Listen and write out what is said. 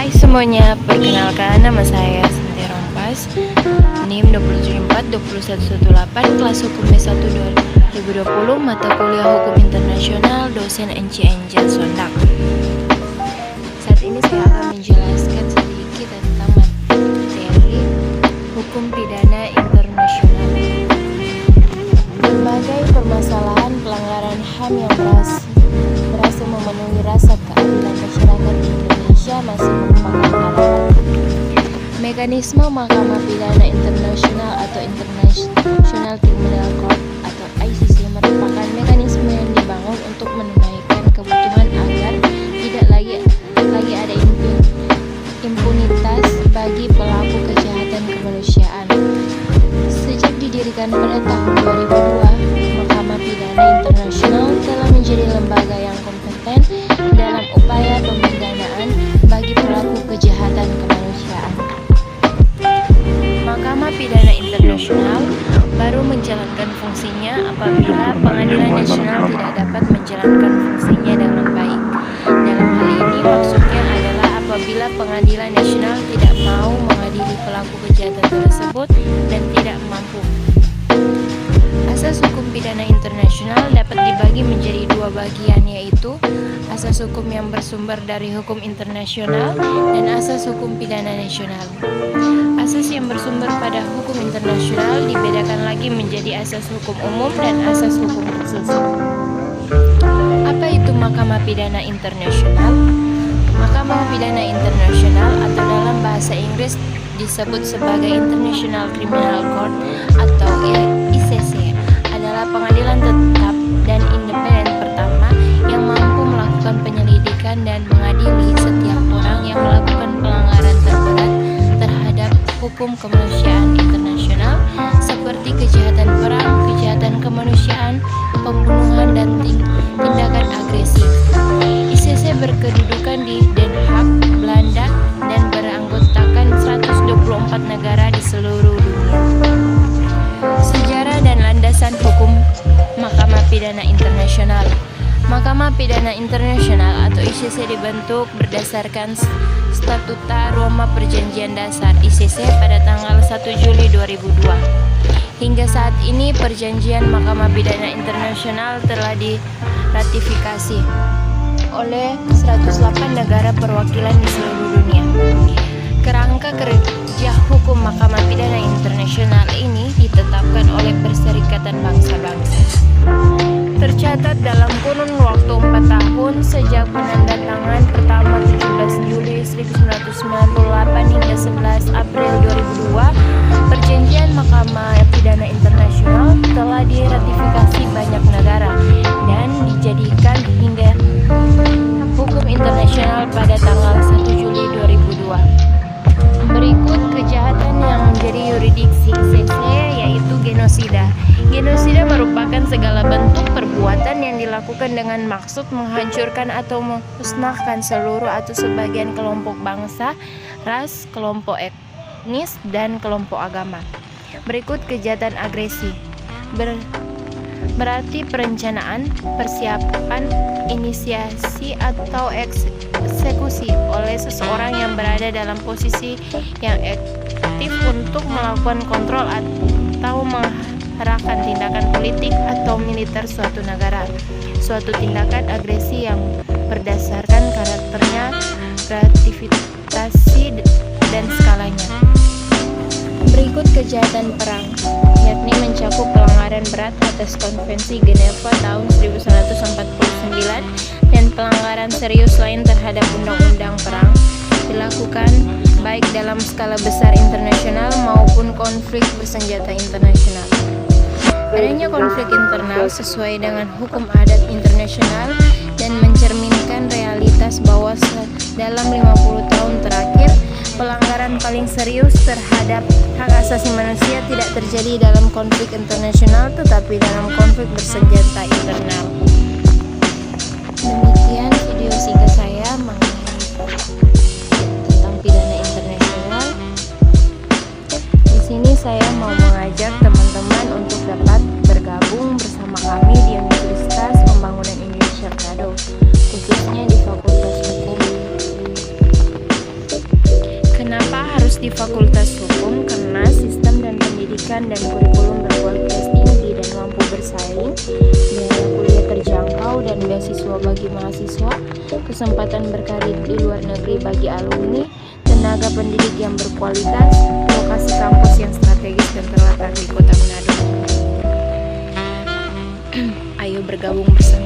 Hai semuanya, perkenalkan nama saya Cynthia Rompas, NIM 2742118, kelas hukum B1 2020, mata kuliah hukum internasional, dosen NCNJ Sondak. Saat ini saya akan menjelaskan sedikit tentang materi hukum pidana internasional. Berbagai permasalahan pelanggaran HAM yang berhasil memenuhi rasa keadilan masyarakat di Indonesia masih merupakan harapan. Mekanisme Mahkamah Pidana Internasional atau International Criminal Court atau ICC merupakan mekanisme yang dibangun untuk menunaikan kebutuhan agar tidak lagi ada impunitas bagi pelaku kejahatan kemanusiaan. Sejak didirikan pada tahun 2002, Mahkamah Pidana Internasional telah menjadi lembaga yang kompeten dalam upaya pemidanaan bagi pelaku kejahatan kemanusiaan. Mahkamah Pidana Internasional baru menjalankan fungsinya apabila Pengadilan Nasional tidak dapat menjalankan fungsinya dengan baik. Dalam hal ini maksudnya adalah apabila Pengadilan Nasional tidak mau mengadili pelaku kejahatan tersebut dan tidak mampu. Asas hukum pidana internasional dapat dibagi menjadi dua bagian, yaitu asas hukum yang bersumber dari hukum internasional dan asas hukum pidana nasional. Asas yang bersumber pada hukum internasional dibedakan lagi menjadi asas hukum umum dan asas hukum khusus. Apa itu Mahkamah Pidana Internasional? Mahkamah Pidana Internasional atau dalam bahasa Inggris disebut sebagai International Criminal Court atau ICC adalah pengadilan tetap dan independen pertama yang mampu melakukan penyelidikan dan mengadili setiap orang yang melakukan pelanggaran terberat terhadap hukum kemanusiaan internasional seperti kejahatan perang, kejahatan kemanusiaan, pembunuhan, dan tindakan agresif. ICC berkedudukan di Den Haag, Belanda, dan beranggotakan 124 negara di seluruh dunia. Sejarah dan landasan hukum Mahkamah Pidana Internasional. Mahkamah Pidana Internasional atau ICC dibentuk berdasarkan Statuta Roma Perjanjian Dasar ICC pada tanggal 1 Juli 2002. Hingga saat ini perjanjian Mahkamah Pidana Internasional telah diratifikasi oleh 108 negara perwakilan di seluruh dunia. Kerangka kerja hukum Mahkamah Pidana Internasional ini ditetapkan oleh Perserikatan Bangsa-Bangsa. Tercatat dalam kurun waktu 4 tahun sejak penandatanganan pertama 17 Juli 1998 hingga 11 April 2002, perjanjian Mahkamah Pidana Internasional telah diratifikasi banyak negara dan dijadikan hingga hukum internasional pada tanggal 1 Juli 2002. Berikut kejahatan yang menjadi yurisdiksi ICC, yaitu genosida. Genosida merupakan segala bentuk perbuatan yang dilakukan dengan maksud menghancurkan atau memusnahkan seluruh atau sebagian kelompok bangsa, ras, kelompok etnis, dan kelompok agama. Berikut kejahatan agresi. Berarti perencanaan, persiapan, inisiasi, atau eksekusi oleh seseorang yang berada dalam posisi yang aktif untuk melakukan kontrol atau mengarahkan tindakan politik atau militer suatu negara. Suatu tindakan agresi yang berdasarkan karakternya, gratifikasi, dan skalanya. Berikut kejahatan perang, yakni mencakup pelanggaran berat atas Konvensi Geneva tahun 1949 dan pelanggaran serius lain terhadap undang-undang perang, dilakukan baik dalam skala besar internasional maupun konflik bersenjata internasional. Adanya konflik internal sesuai dengan hukum adat internasional dan mencerminkan realitas bahwa dalam 50 tahun terakhir, pelanggaran paling serius terhadap hak asasi manusia tidak terjadi dalam konflik internasional tetapi dalam konflik bersenjata internal. Demikian video singkat saya mengenai tentang pidana internasional. Di sini saya mau mengajak teman-teman untuk dapat bergabung bersama kami di Universitas Pembangunan Indonesia Manado, khususnya di Fakultas Hukum. di Fakultas Hukum karena sistem dan pendidikan dan kurikulum berkualitas tinggi dan mampu bersaing, biaya kuliah terjangkau dan beasiswa bagi mahasiswa, kesempatan berkarir di luar negeri bagi alumni, tenaga pendidik yang berkualitas, lokasi kampus yang strategis dan terletak di Kota Manado. Ayo bergabung bersama